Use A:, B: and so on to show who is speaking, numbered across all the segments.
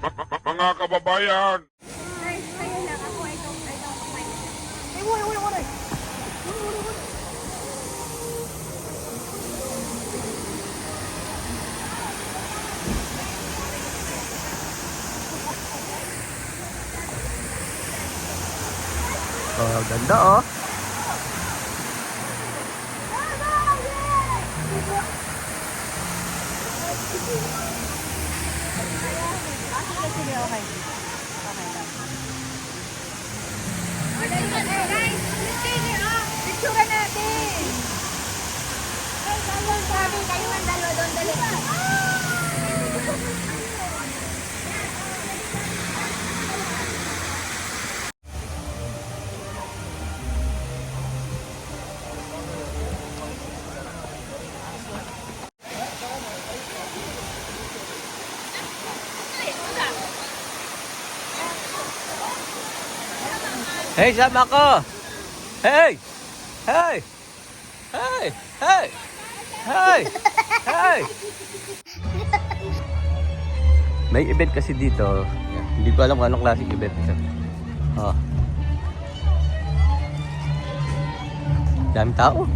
A: Mga kababayan!
B: Ay, kaya lang ako, ito kumain. Ay, wala.
C: Oh, ganda oh.
B: Sige, okay. Okay lang. Guys, picture natin. Ay, sabi, kayo ang dalawa doon, dali.
C: Hey, sama ko! Hey! Hey! Hey! Hey! Hey! Hey! May event kasi dito. Hindi ko alam kung anong klaseng event ito. Oh. Daming tao.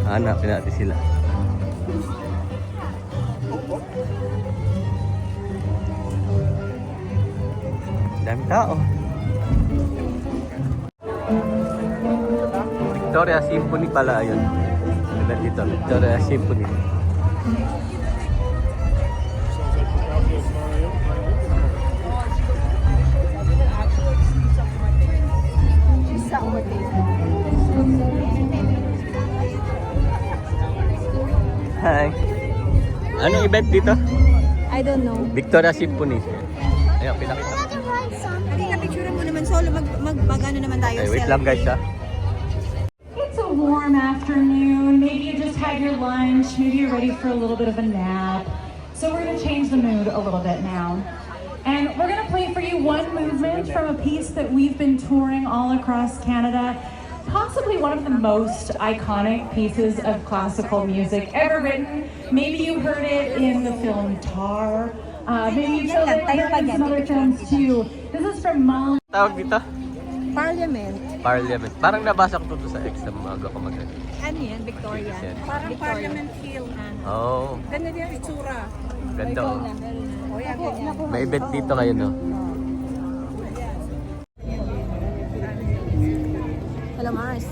C: Hanapin natin sila. Dami tao. Victoria Symphony pala yun. Dito, Victoria Symphony. Hi. Anong event dito?
B: I don't know.
C: Victoria Symphony. Ayun, pinakita.
B: Halika, picture mo naman solo. Mag-ano naman tayo.
C: Ay, wait lang guys ha.
D: It's a warm afternoon. Maybe you just had your lunch. Maybe you're ready for a little bit of a nap. So we're going to change the mood a little bit now. And we're going to play for you one movement from a piece that we've been touring all across Canada. Possibly one of the most iconic pieces of classical music ever written. Maybe you heard it in the film Tar. Maybe you've heard it in some other films too. This is from Molly.
C: Tawag dito?
B: Parliament.
C: Parliament. Parang nabasa ko to sa exam bago ako mag-
B: Ano yan? Victoria.
C: Yes, yan.
B: Parang Parliament Hill.
C: Oh,
B: Ganun yung itsura.
C: ganda oh.
B: O yan, ganyan.
C: May event dito ngayon no.
B: Hello, Mars.